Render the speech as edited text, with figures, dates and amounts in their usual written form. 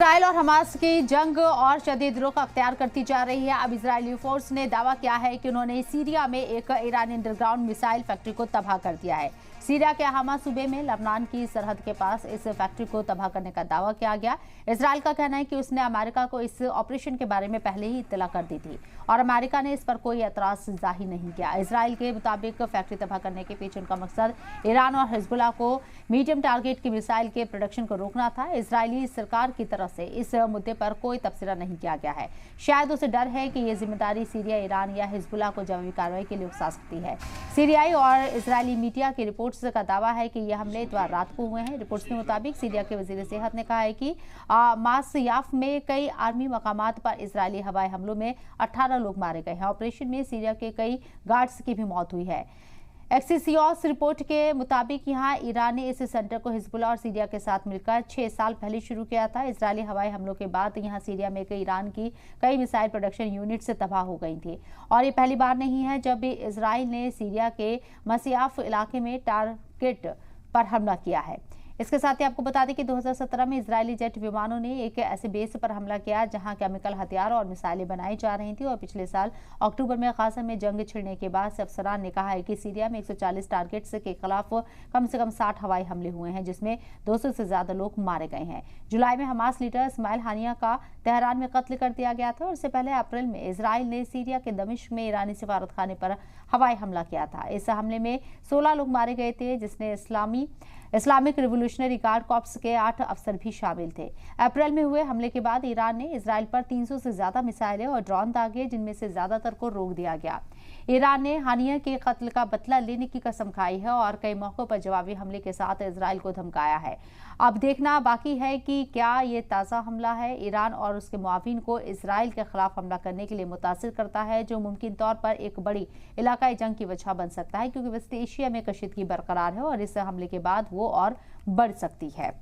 Israel और Hamas की जंग और शदीद रुख अख्तियार करती जा रही है। अब इजरायली फोर्स ने दावा किया है कि उन्होंने सीरिया में एक ईरानी अंडरग्राउंड मिसाइल फैक्ट्री को तबाह कर दिया है। सीरिया के हमा सूबे में लबनान की सरहद के पास इस फैक्ट्री को तबाह करने का दावा किया गया। इसराइल का कहना है कि उसने अमेरिका को इस ऑपरेशन के बारे में पहले ही इत्तला कर दी थी और अमेरिका ने इस पर कोई एतराज जाहिर नहीं किया। इसराइल के मुताबिक फैक्ट्री तबाह करने के पीछे उनका मकसद ईरान और हिजबुल्लाह को मीडियम टारगेट की मिसाइल के प्रोडक्शन को रोकना था। इजरायली सरकार की तरफ से इस मुद्दे पर कोई तबसरा नहीं किया गया है। शायद उसे डर है कि ये जिम्मेदारी सीरिया, ईरान या हिजबुल्लाह को जवाबी कार्रवाई के लिए उकसा सकती है। सीरियाई और इजरायली मीडिया की रिपोर्ट्स का दावा है कि ये हमले इतवार रात को हुए हैं। रिपोर्ट्स के मुताबिक सीरिया के वजीर सेहत ने कहा है कि मासयाफ में कई आर्मी मकामात पर इजरायली हवाई हमलों में 18 लोग मारे गए हैं। ऑपरेशन में सीरिया के कई गार्ड्स की भी मौत हुई है। एक्सियोस रिपोर्ट के मुताबिक यहां ईरान ने इस सेंटर को हिजबुल्लाह और सीरिया के साथ मिलकर 6 साल पहले शुरू किया था। इजरायली हवाई हमलों के बाद यहां सीरिया में ईरान की कई मिसाइल प्रोडक्शन यूनिट से तबाह हो गई थी और ये पहली बार नहीं है जब इजराइल ने सीरिया के मसयाफ इलाके में टारगेट पर हमला किया है। इसके साथ ही आपको बता दें कि 2017 में इजरायली जेट विमानों ने एक ऐसे बेस पर हमला किया जहां केमिकल हथियार और मिसाइलें बनाई जा रही थी और पिछले साल अक्टूबर में गाजा में जंग छिड़ने के बाद से अफसरान ने कहा है कि सीरिया में 140 टारगेट्स के खिलाफ कम से कम 60 हवाई हमले हुए हैं, जिसमें 200 से ज्यादा लोग मारे गए हैं। जुलाई में हमास लीडर इस्माइल हानिया का तेहरान में कत्ल कर दिया गया था और इससे पहले अप्रैल में इजराइल ने सीरिया के दमिश्क में ईरानी सिफारत खाने पर हवाई हमला किया था। इस हमले में 16 लोग मारे गए थे, जिसने इस्लामिक रिवोल्यूशनरी गार्ड कॉर्प्स के 8 अफसर भी शामिल थे। अप्रैल में हुए हमले के बाद ईरान ने इजराइल पर 300 से ज्यादा मिसाइलें और ड्रोन दागे, जिनमें से ज्यादातर को रोक दिया गया। ईरान ने हानिया के कत्ल का बदला लेने की कसम खाई है और कई मौकों पर जवाबी हमले के साथ इजराइल को धमकाया है। अब देखना बाकी है कि क्या ये ताज़ा हमला है ईरान और उसके मुआविन को इजराइल के खिलाफ हमला करने के लिए मुतासिर करता है, जो मुमकिन तौर पर एक बड़ी इलाकाई जंग की वजह बन सकता है, क्योंकि वेस्ट एशिया में कशीदगी बरकरार है और इस हमले के बाद वो और बढ़ सकती है।